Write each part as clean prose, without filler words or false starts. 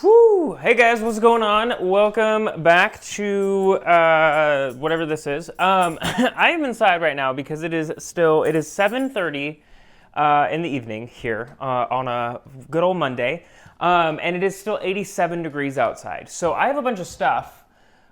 Whew. Hey guys, what's going on? Welcome back to whatever this is. I am inside right now because it is 7:30 in the evening here on a good old Monday, and it is still 87 degrees outside. So I have a bunch of stuff.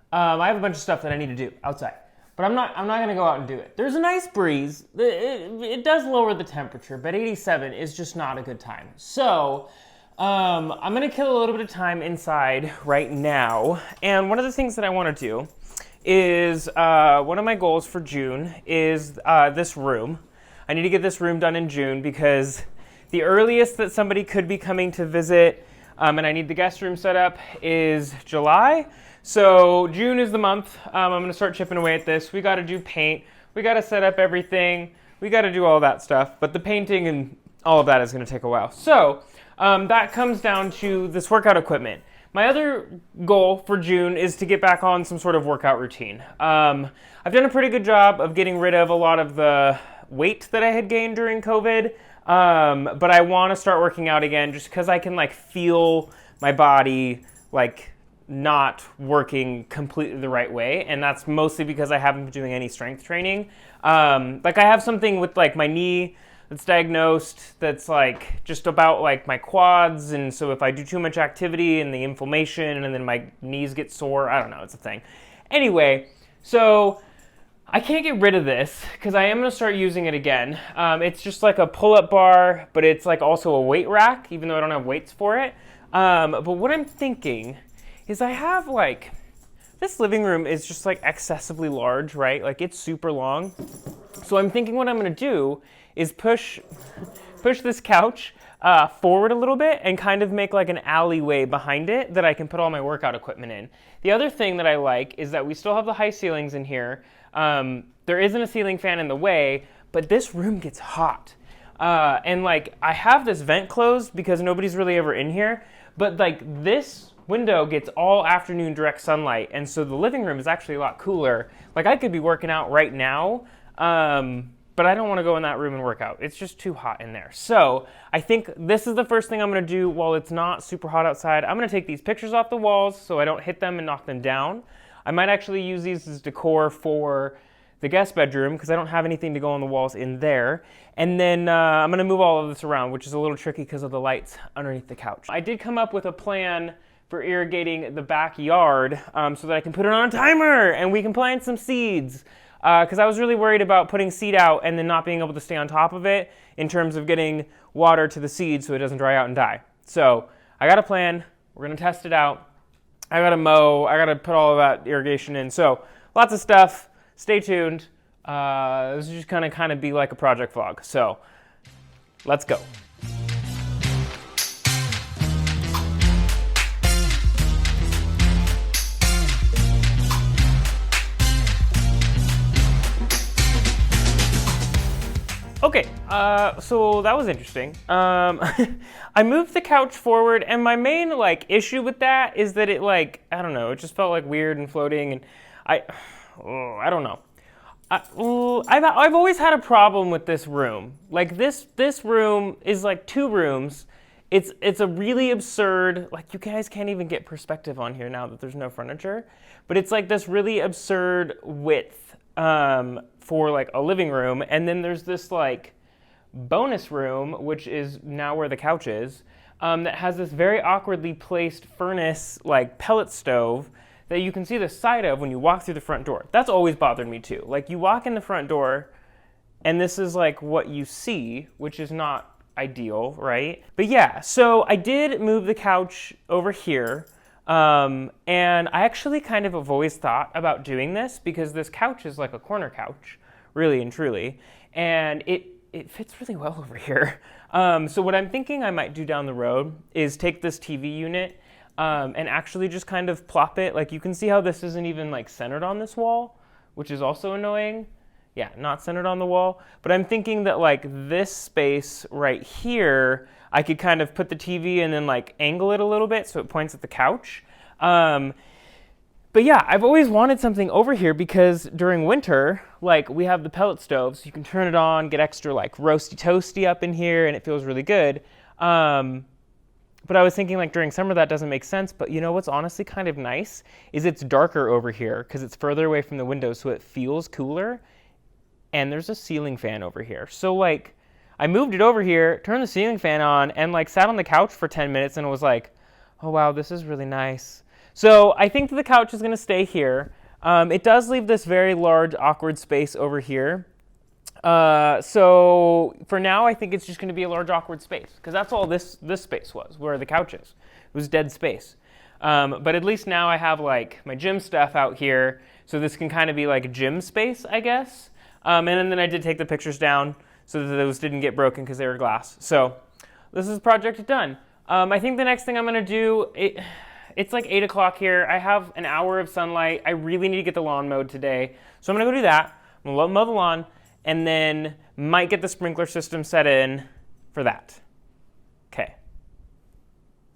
that I need to do outside, but I'm not going to go out and do it. There's a nice breeze. It does lower the temperature, but 87 is just not a good time. So I'm going to kill a little bit of time inside right now. And one of the things that I want to do is, one of my goals for June is this room. I need to get this room done in June because the earliest that somebody could be coming to visit, and I need the guest room set up, is July. So June is the month. I'm going to start chipping away at this. We got to do paint. We got to set up everything. We got to do all that stuff. But the painting and all of that is going to take a while. So that comes down to this workout equipment. My other goal for June is to get back on some sort of workout routine. I've done a pretty good job of getting rid of a lot of the weight that I had gained during COVID, but I want to start working out again just because I can feel my body not working completely the right way, and that's mostly because I haven't been doing any strength training. I have something with my knee that's diagnosed that's just about my quads, and so if I do too much activity and the inflammation and then my knees get sore, I don't know, it's a thing. Anyway, so I can't get rid of this because I am going to start using it again. It's just a pull-up bar, but it's also a weight rack, even though I don't have weights for it. But what I'm thinking is I have this living room is just excessively large, right? It's super long. So I'm thinking what I'm going to do is push this couch forward a little bit and kind of make an alleyway behind it that I can put all my workout equipment in. The other thing that I like is that we still have the high ceilings in here. There isn't a ceiling fan in the way, but this room gets hot. And I have this vent closed because nobody's really ever in here, but this window gets all afternoon direct sunlight, and so the living room is actually a lot cooler. I could be working out right now, but I don't want to go in that room and work out. It's just too hot in there. So I think this is the first thing I'm going to do while it's not super hot outside. I'm going to take these pictures off the walls so I don't hit them and knock them down. I might actually use these as decor for the guest bedroom because I don't have anything to go on the walls in there. And then I'm going to move all of this around, which is a little tricky because of the lights underneath the couch. I did come up with a plan for irrigating the backyard so that I can put it on a timer and we can plant some seeds. Because I was really worried about putting seed out and then not being able to stay on top of it in terms of getting water to the seed so it doesn't dry out and die. So I got a plan. We're going to test it out. I got to mow. I got to put all of that irrigation in. So lots of stuff. Stay tuned. This is just going to kind of be like a project vlog. So let's go. Okay, so that was interesting. I moved the couch forward, and my main issue with that is that it I don't know, it just felt weird and floating, and I don't know. I've always had a problem with this room. This room is two rooms. It's a really absurd, you guys can't even get perspective on here now that there's no furniture, but it's this really absurd width for a living room, and then there's this bonus room, which is now where the couch is, that has this very awkwardly placed furnace pellet stove that you can see the side of when you walk through the front door. That's always bothered me too. You walk in the front door and this is what you see, which is not ideal, right? But yeah, so I did move the couch over here. And I actually kind of have always thought about doing this because this couch is a corner couch, really and truly, and it fits really well over here. So what I'm thinking I might do down the road is take this TV unit and actually just kind of plop it. You can see how this isn't even centered on this wall, which is also annoying. Yeah, not centered on the wall. But I'm thinking that this space right here, I could kind of put the TV and then angle it a little bit so it points at the couch. But yeah, I've always wanted something over here because during winter, we have the pellet stove, so you can turn it on, get extra roasty toasty up in here, and it feels really good. But I was thinking like during summer that doesn't make sense, but you know what's honestly kind of nice is it's darker over here because it's further away from the window, so it feels cooler. And there's a ceiling fan over here. So like I moved it over here, turned the ceiling fan on, and like sat on the couch for 10 minutes and was like, oh wow, this is really nice. So I think that the couch is gonna stay here. It does leave this very large awkward space over here. So for now, I think it's just going to be a large awkward space because that's all this space was, where the couch is. It was dead space. But at least now I have like my gym stuff out here, so this can kind of be like gym space, I guess. And then I did take the pictures down so that those didn't get broken because they were glass. So this is project done. I think the next thing I'm going to do, it's like 8 o'clock here. I have an hour of sunlight. I really need to get the lawn mowed today. So I'm going to go do that. I'm going to mow the lawn. And then might get the sprinkler system set in for that. Okay.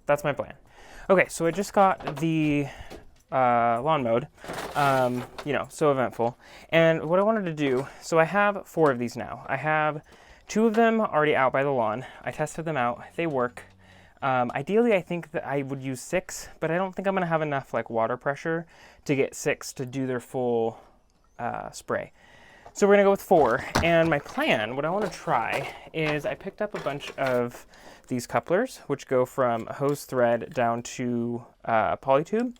That's my plan. Okay, so I just got the lawn mowed. So eventful. And what I wanted to do, so I have 4 of these now. I have 2 of them already out by the lawn. I tested them out. They work. Ideally, I think that I would use 6, but I don't think I'm going to have enough like water pressure to get 6 to do their full spray. So we're gonna go with 4, and my plan, what I wanna try, is I picked up a bunch of these couplers, which go from hose thread down to polytube.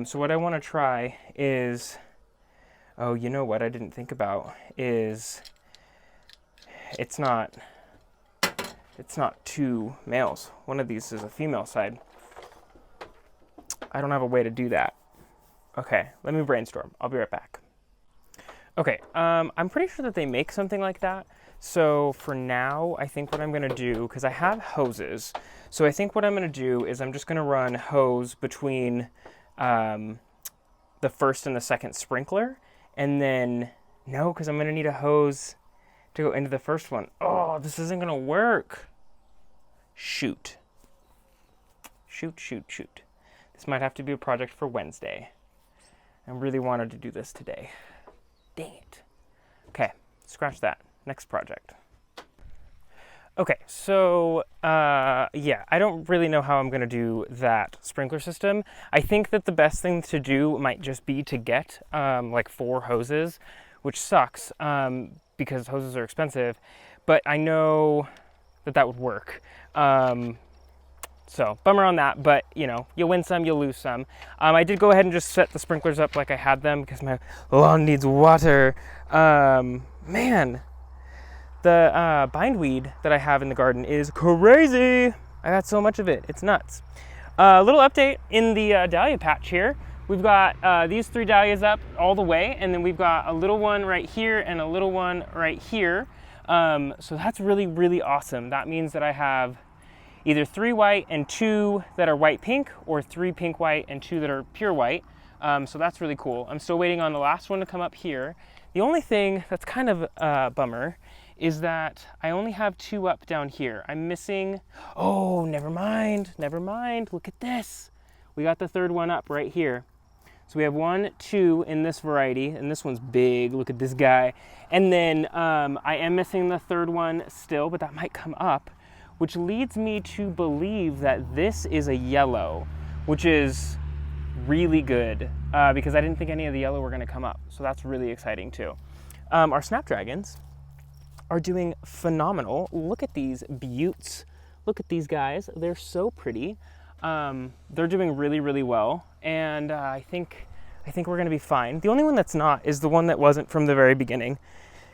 So what I wanna try is, oh, you know what I didn't think about, is it's not 2 males. One of these is a female side. I don't have a way to do that. Okay, let me brainstorm. I'll be right back. Okay, I'm pretty sure that they make something like that. So for now, I think what I'm gonna do, because I have hoses, so I think what I'm gonna do is I'm just gonna run hose between the first and the second sprinkler, and then, no, because I'm gonna need a hose to go into the first one. Oh, this isn't gonna work. Shoot. This might have to be a project for Wednesday. I really wanted to do this today. Dang it. Okay, scratch that. Next project. Okay, so yeah, I don't really know how I'm going to do that sprinkler system. I think that the best thing to do might just be to get like 4 hoses, which sucks because hoses are expensive, but I know that that would work. So bummer on that, but you know, you win some, you lose some. I did go ahead and just set the sprinklers up like I had them because my lawn needs water. Man, the bindweed that I have in the garden is crazy. I got so much of it, it's nuts. Little update in the dahlia patch here. We've got these 3 dahlias up all the way, and then we've got a little one right here and a little one right here. So that's really, really awesome. That means that I have either 3 white and 2 that are white pink, or 3 pink white and 2 that are pure white. So that's really cool. I'm still waiting on the last one to come up here. The only thing that's kind of a bummer is that I only have 2 up down here. I'm missing, oh, never mind. Look at this. We got the 3rd one up right here. So we have 1, 2 in this variety, and this one's big. Look at this guy. And then I am missing the 3rd one still, but that might come up, which leads me to believe that this is a yellow, which is really good because I didn't think any of the yellow were gonna come up. So that's really exciting too. Our snapdragons are doing phenomenal. Look at these buttes. Look at these guys. They're so pretty. They're doing really, really well. And I think we're gonna be fine. The only one that's not is the one that wasn't from the very beginning.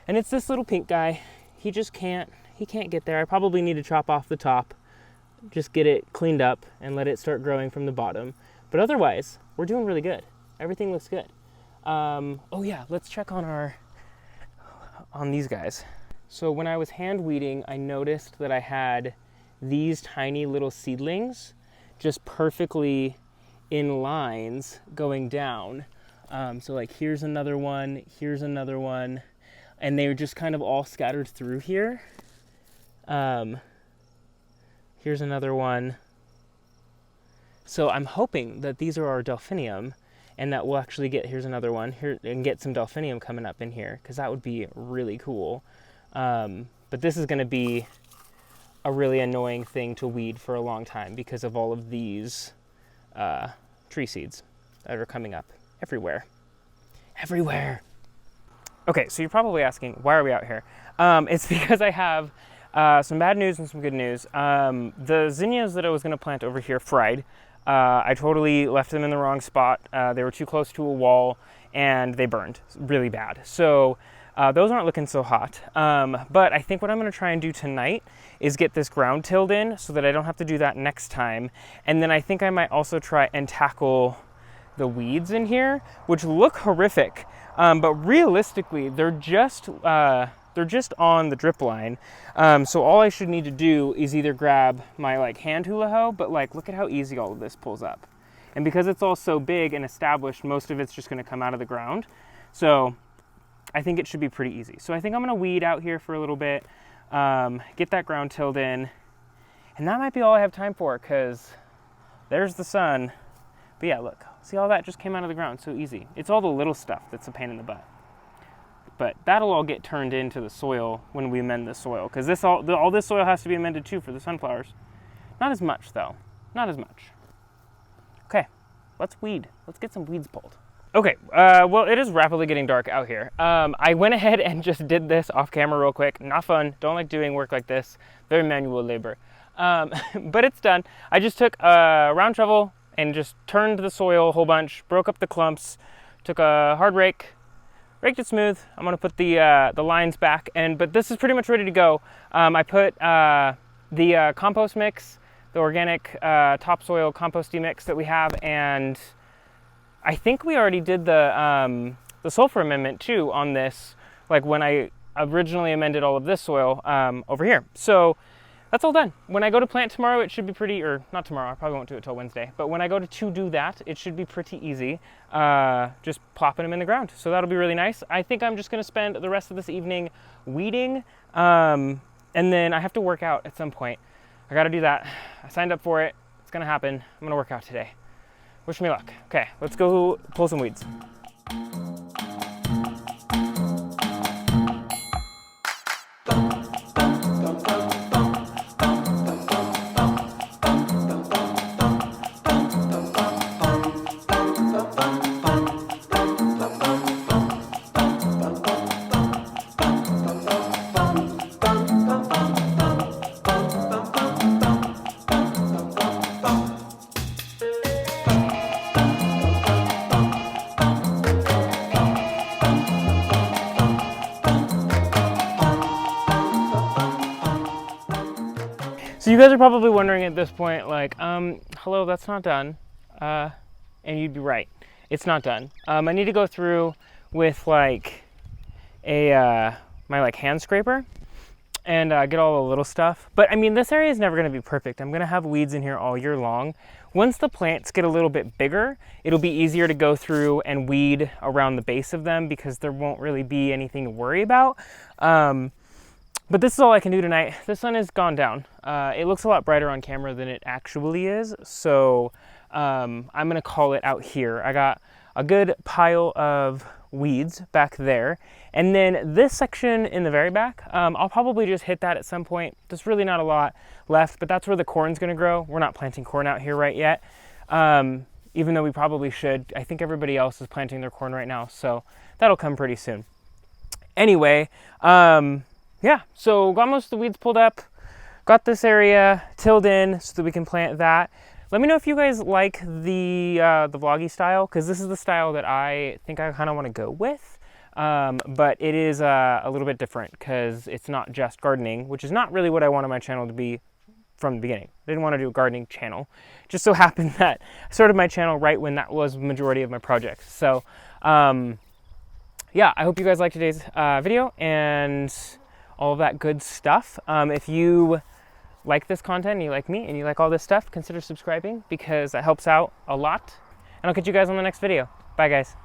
And it's this little pink guy. He just can't get there. I probably need to chop off the top, just get it cleaned up and let it start growing from the bottom. But otherwise, we're doing really good. Everything looks good. Oh yeah, let's check on these guys. So when I was hand weeding, I noticed that I had these tiny little seedlings just perfectly in lines going down. So like here's another one, and they were just kind of all scattered through here. Here's another one. So I'm hoping that these are our delphinium and that we'll actually get, here's another one here, and get some delphinium coming up in here because that would be really cool. But this is going to be a really annoying thing to weed for a long time because of all of these tree seeds that are coming up everywhere. Everywhere. Okay, so you're probably asking, why are we out here? It's because I have some bad news and some good news. The zinnias that I was going to plant over here fried. I totally left them in the wrong spot. They were too close to a wall and they burned really bad. So those aren't looking so hot. But I think what I'm going to try and do tonight is get this ground tilled in so that I don't have to do that next time. And then I think I might also try and tackle the weeds in here, which look horrific. But realistically, they're just on the drip line. So all I should need to do is either grab my like hand hula hoe, but like look at how easy all of this pulls up. And because it's all so big and established, most of it's just going to come out of the ground. So I think it should be pretty easy. So I think I'm going to weed out here for a little bit, get that ground tilled in, and that might be all I have time for because there's the sun. But yeah, look, see all that just came out of the ground, so easy. It's all the little stuff that's a pain in the butt. But that'll all get turned into the soil when we amend the soil, because all this soil has to be amended too for the sunflowers. Not as much though, not as much. Okay, let's weed. Let's get some weeds pulled. Okay, well, it is rapidly getting dark out here. I went ahead and just did this off camera real quick. Not fun, don't like doing work like this. Very manual labor. But it's done. I just took a round shovel and just turned the soil a whole bunch, broke up the clumps, took a hard rake, raked it smooth. I'm gonna put the lines back, but this is pretty much ready to go. I put the compost mix, the organic topsoil composty mix that we have, and I think we already did the sulfur amendment too on this, like when I originally amended all of this soil over here. So that's all done. When I go to plant tomorrow, it should be pretty, or not tomorrow, I probably won't do it till Wednesday, but when I go to do that, it should be pretty easy, just plopping them in the ground. So that'll be really nice. I think I'm just gonna spend the rest of this evening weeding, and then I have to work out at some point. I gotta do that. I signed up for it. It's gonna happen. I'm gonna work out today. Wish me luck. Okay, let's go pull some weeds. So you guys are probably wondering at this point, like, hello, that's not done. And you'd be right, it's not done. I need to go through with like my like hand scraper and get all the little stuff. But I mean, this area is never gonna be perfect. I'm gonna have weeds in here all year long. Once the plants get a little bit bigger, it'll be easier to go through and weed around the base of them because there won't really be anything to worry about. But this is all I can do tonight. The sun has gone down. It looks a lot brighter on camera than it actually is, so I'm gonna call it out here. I got a good pile of weeds back there, and then this section in the very back, I'll probably just hit that at some point. There's really not a lot left, but that's where the corn's gonna grow. We're not planting corn out here right yet, even though we probably should. I think everybody else is planting their corn right now, so that'll come pretty soon. Anyway, yeah, so got most of the weeds pulled up, got this area tilled in so that we can plant that. Let me know if you guys like the vloggy style, because this is the style that I think I kind of want to go with. But it is a little bit different because it's not just gardening, which is not really what I wanted my channel to be from the beginning. I didn't want to do a gardening channel. It just so happened that I started my channel right when that was the majority of my projects. So yeah, I hope you guys liked today's video and all of that good stuff. If you like this content and you like me and you like all this stuff, consider subscribing because that helps out a lot. And I'll catch you guys on the next video. Bye guys.